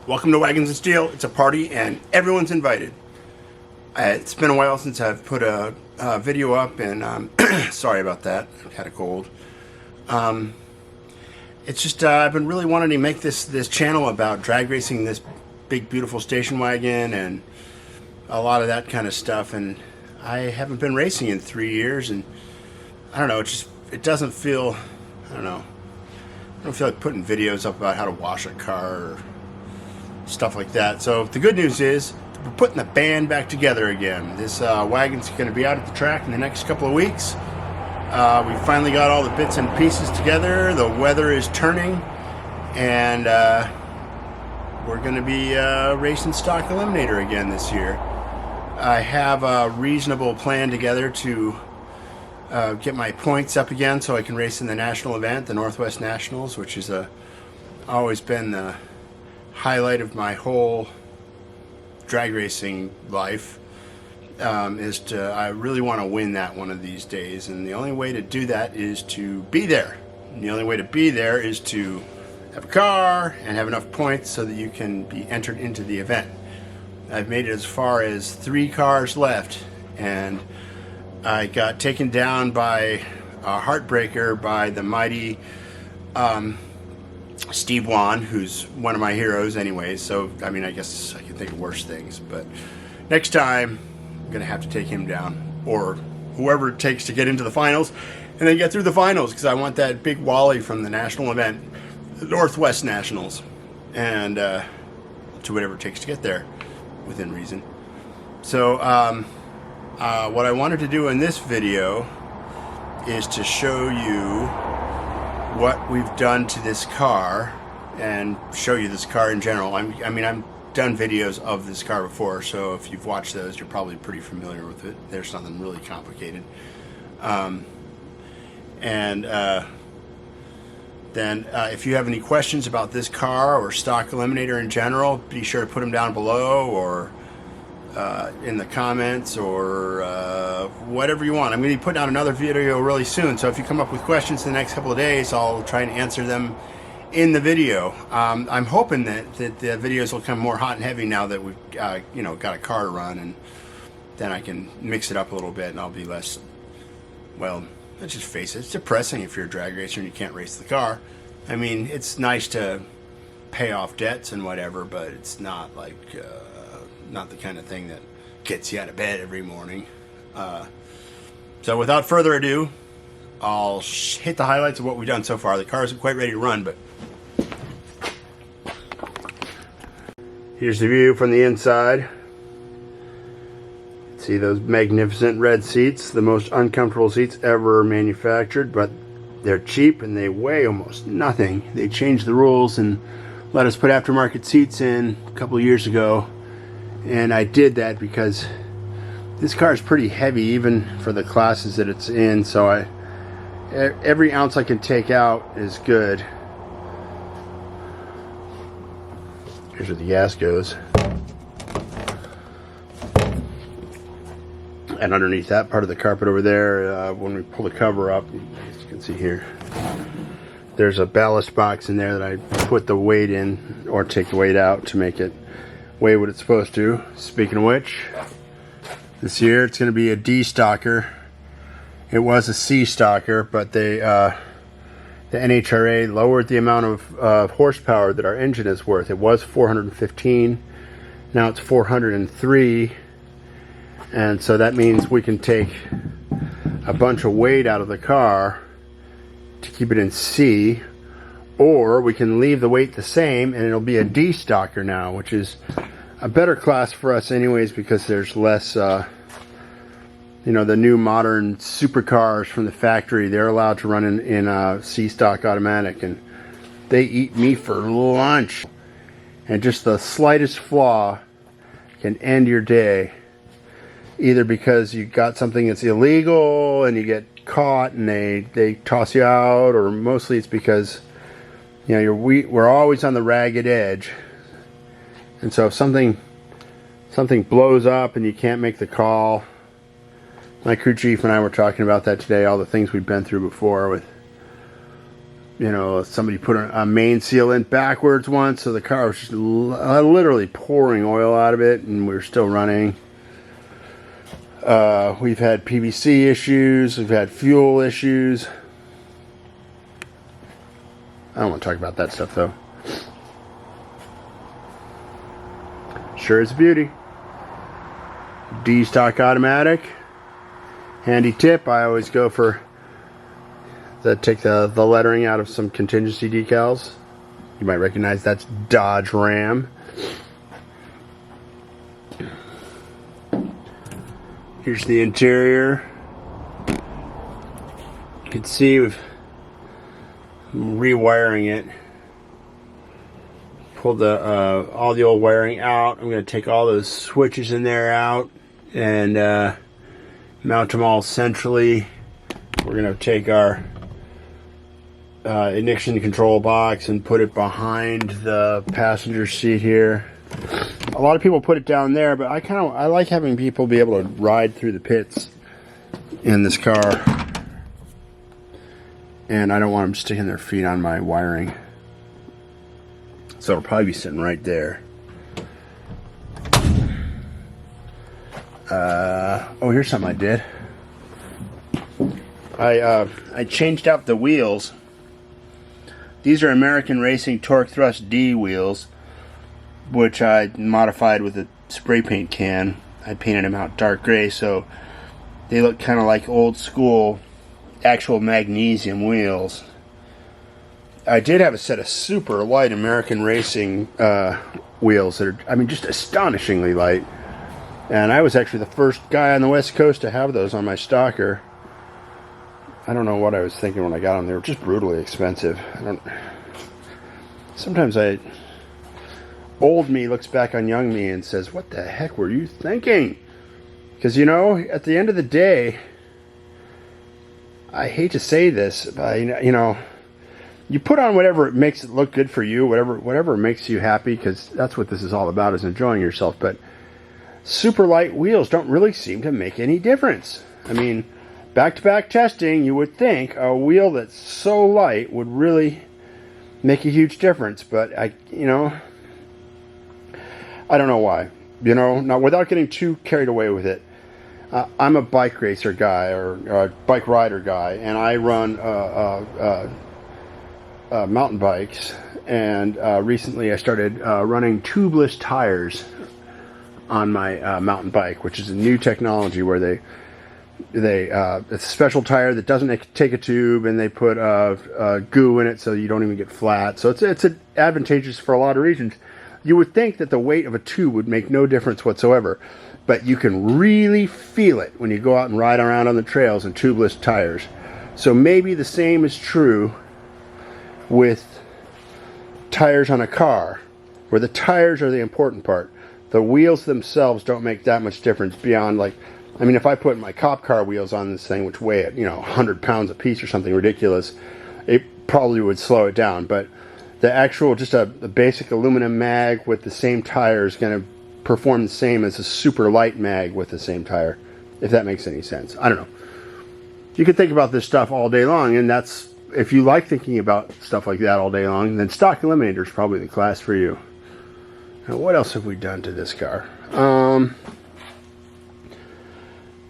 Welcome to Wagons and Steel. It's a party and everyone's invited. It's been a while since I've put a video up, and sorry about that. I've had a cold. It's just I've been really wanting to make this channel about drag racing this big beautiful station wagon and a lot of that kind of stuff, and I haven't been racing in 3 years, and I don't know, it doesn't feel, I don't feel like putting videos up about how to wash a car or stuff like that. So the good news is we're putting the band back together again. This wagon's going to be out at the track in the next couple of weeks. We finally got all the bits and pieces together. The weather is turning, and we're going to be racing stock eliminator again this year. I have a reasonable plan together to get my points up again so I can race in the national event, the Northwest Nationals, which is always been the highlight of my whole drag racing life. I really want to win that one of these days, and the only way to do that is to be there. And the only way to be there is to have a car and have enough points so that you can be entered into the event. I've made it as far as 3 cars left, and I got taken down by a heartbreaker by the mighty Steve Wan, who's one of my heroes anyway, so I mean, I guess I can think of worse things, but next time I'm gonna have to take him down, or whoever it takes to get into the finals and then get through the finals, because I want that big Wally from the national event, the Northwest Nationals, and to whatever it takes to get there within reason. So what I wanted to do in this video is to show you what we've done to this car and show you this car in general. I mean, I've done videos of this car before, so if you've watched those, you're probably pretty familiar with it. There's nothing really complicated. Then if you have any questions about this car or stock eliminator in general, be sure to put them down below, or in the comments, or whatever you want. I'm going to be putting out another video really soon, so if you come up with questions in the next couple of days, I'll try and answer them in the video. I'm hoping that the videos will come more hot and heavy now that we've got a car to run, and then I can mix it up a little bit and I'll be less, well, let's just face it, it's depressing if you're a drag racer and you can't race the car. I mean, it's nice to pay off debts and whatever, but it's not like not the kind of thing that gets you out of bed every morning. So without further ado, I'll hit the highlights of what we've done so far. The car isn't quite ready to run, but here's the view from the inside. See those magnificent red seats, the most uncomfortable seats ever manufactured, but they're cheap and they weigh almost nothing. They changed the rules and let us put aftermarket seats in a couple of years ago, and I did that because this car is pretty heavy even for the classes that it's in, so every ounce I can take out is good. Here's where the gas goes. And underneath that part of the carpet over there, when we pull the cover up, as you can see here, there's a ballast box in there that I put the weight in, or take the weight out to make it weigh what it's supposed to. Speaking of which, this year it's going to be a D stalker. It was a C stalker, but the NHRA lowered the amount of horsepower that our engine is worth. It was 415, now it's 403, and so that means we can take a bunch of weight out of the car to keep it in C, or we can leave the weight the same and it'll be a D stalker now, which is a better class for us anyways, because there's less the new modern supercars from the factory, they're allowed to run in a C stock automatic, and they eat me for lunch, and just the slightest flaw can end your day, either because you got something that's illegal and you get caught and they toss you out, or mostly it's because we're always on the ragged edge. And so if something blows up and you can't make the call, my crew chief and I were talking about that today, all the things we've been through before with you know, somebody put a main seal in backwards once, so the car was just literally pouring oil out of it, and we were still running. We've had PVC issues, we've had fuel issues. I don't want to talk about that stuff though. Sure is a beauty. D-stock automatic. Handy tip, I always go for take the lettering out of some contingency decals. You might recognize that's Dodge Ram. Here's the interior. You can see I'm rewiring it. Pulled all the old wiring out. I'm going to take all those switches in there out and mount them all centrally. We're going to take our ignition control box and put it behind the passenger seat here. A lot of people put it down there, but I like having people be able to ride through the pits in this car, and I don't want them sticking their feet on my wiring. So it'll probably be sitting right there. Oh, here's something I did. I changed out the wheels. These are American Racing Torque Thrust D wheels, which I modified with a spray paint can. I painted them out dark gray, so they look kind of like old school actual magnesium wheels. I did have a set of super light American Racing wheels that are, I mean, just astonishingly light. And I was actually the first guy on the West Coast to have those on my stalker. I don't know what I was thinking when I got them. They were just brutally expensive. Sometimes old me looks back on young me and says, what the heck were you thinking? Because, you know, at the end of the day, I hate to say this, but, you know, you put on whatever makes it look good for you, whatever makes you happy, because that's what this is all about, is enjoying yourself. But super light wheels don't really seem to make any difference. I mean, back-to-back testing, you would think a wheel that's so light would really make a huge difference, but I don't know why. You know, now without getting too carried away with it, I'm a bike racer guy or a bike rider guy, and I run mountain bikes. And recently I started running tubeless tires on my mountain bike, which is a new technology where it's a special tire that doesn't take a tube, and they put goo in it so you don't even get flat. So it's advantageous for a lot of reasons. You would think that the weight of a tube would make no difference whatsoever, but you can really feel it when you go out and ride around on the trails in tubeless tires. So maybe the same is true with tires on a car, where the tires are the important part. The wheels themselves don't make that much difference beyond, like, I mean, if I put my cop car wheels on this thing, which weigh, 100 pounds a piece or something ridiculous, it probably would slow it down. But the actual, just a basic aluminum mag with the same tire is going to perform the same as a super light mag with the same tire, if that makes any sense. I don't know. You can think about this stuff all day long, and that's, if you like thinking about stuff like that all day long, then Stock Eliminator is probably the class for you. Now, what else have we done to this car?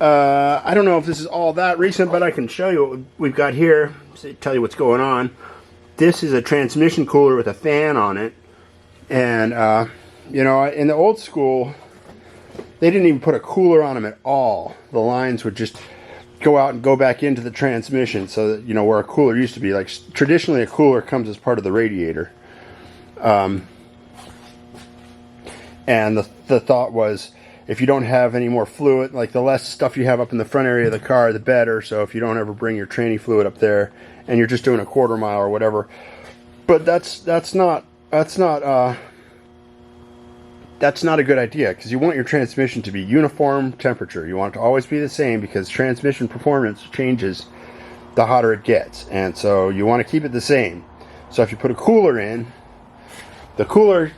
I don't know if this is all that recent, but I can show you what we've got here, tell you what's going on. This is a transmission cooler with a fan on it. And, in the old school, they didn't even put a cooler on them at all. The lines would just go out and go back into the transmission, so that, where a cooler used to be. Like, traditionally, a cooler comes as part of the radiator. And the thought was, if you don't have any more fluid, like the less stuff you have up in the front area of the car, the better. So if you don't ever bring your tranny fluid up there, and you're just doing a quarter mile or whatever, but that's not a good idea, because you want your transmission to be uniform temperature. You want it to always be the same, because transmission performance changes the hotter it gets, and so you want to keep it the same. So if you put a cooler in, the cooler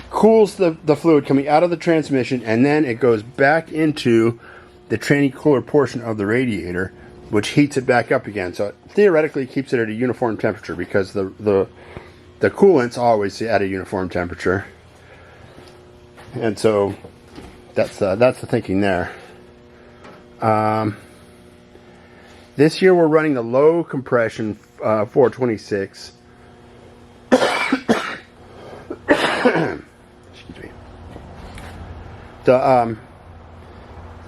cools the fluid coming out of the transmission, and then it goes back into the tranny cooler portion of the radiator, which heats it back up again. So it theoretically keeps it at a uniform temperature, because the coolant's always at a uniform temperature. And so that's the thinking there. This year we're running the low compression 426. Excuse me.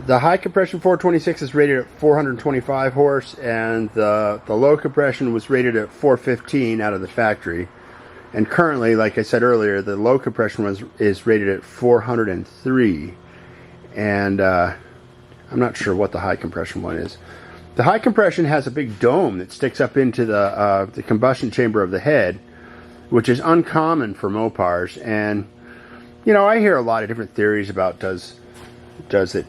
The high compression 426 is rated at 425 horse, and the low compression was rated at 415 out of the factory. And currently, like I said earlier, the low compression is rated at 403. And I'm not sure what the high compression one is. The high compression has a big dome that sticks up into the combustion chamber of the head, which is uncommon for Mopars. And you know, I hear a lot of different theories about does it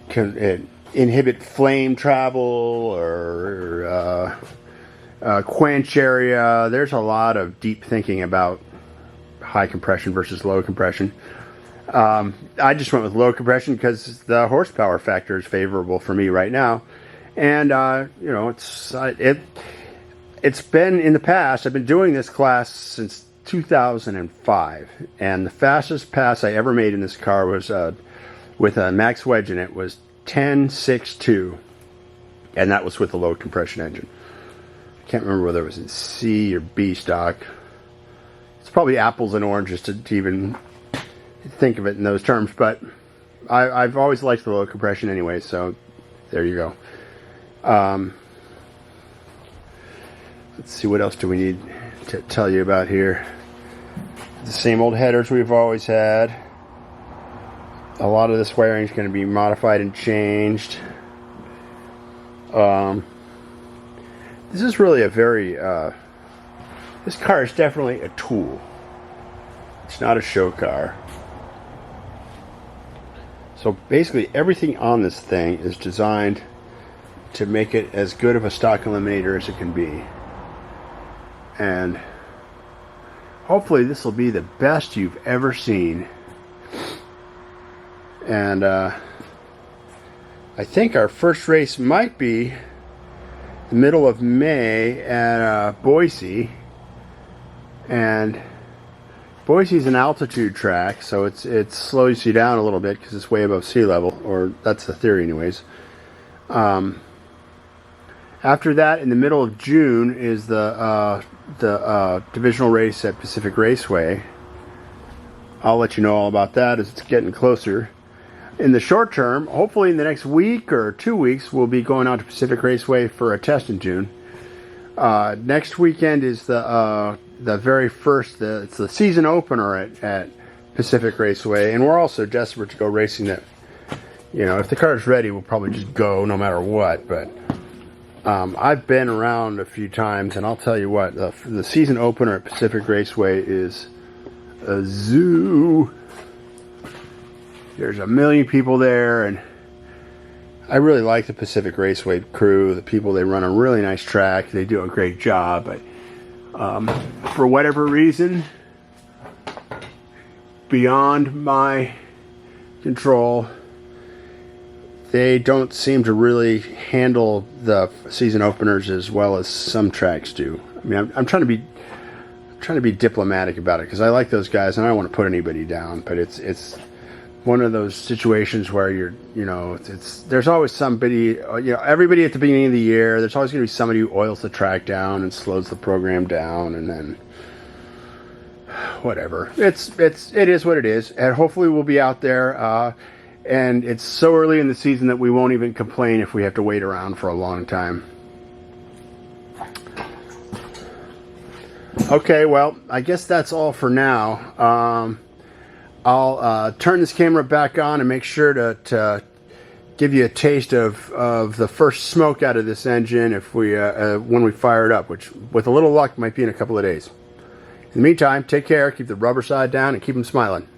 inhibit flame travel or quench area. There's a lot of deep thinking about high compression versus low compression. I just went with low compression because the horsepower factor is favorable for me right now. And you know, it's been in the past. I've been doing this class since 2005, and the fastest pass I ever made in this car was with a max wedge in it was 10.62, and that was with a low compression engine. I can't remember whether it was in C or B stock. It's probably apples and oranges to even think of it in those terms, but I've always liked the low compression anyway, so there you go. Let's see, what else do we need to tell you about here? The same old headers we've always had. A lot of this wiring is going to be modified and changed. This is really a very this car is definitely a tool. It's not a show car. So basically everything on this thing is designed to make it as good of a stock eliminator as it can be. And hopefully this will be the best you've ever seen. And I think our first race might be the middle of May at Boise. And Boise's an altitude track, so it slows you down a little bit because it's way above sea level, or that's the theory anyways. After that, in the middle of June, is the divisional race at Pacific Raceway. I'll let you know all about that as it's getting closer. In the short term, hopefully in the next week or 2 weeks, we'll be going out to Pacific Raceway for a test in June. Next weekend is the very first, it's the season opener at Pacific Raceway, and we're also desperate to go racing that. You know, if the car's ready, we'll probably just go no matter what, but I've been around a few times, and I'll tell you what, the season opener at Pacific Raceway is a zoo. There's a million people there, and I really like the Pacific Raceway crew. The people, they run a really nice track. They do a great job, but for whatever reason, beyond my control, they don't seem to really handle the season openers as well as some tracks do. I mean, I'm trying to be diplomatic about it because I like those guys and I don't want to put anybody down. But it's one of those situations where there's always somebody, everybody at the beginning of the year. There's always going to be somebody who oils the track down and slows the program down, and then whatever. It is what it is, and hopefully we'll be out there. And it's so early in the season that we won't even complain if we have to wait around for a long time. Okay, well, I guess that's all for now. I'll turn this camera back on and make sure to give you a taste of the first smoke out of this engine if when we fire it up, which with a little luck might be in a couple of days. In the meantime, take care, keep the rubber side down, and keep them smiling.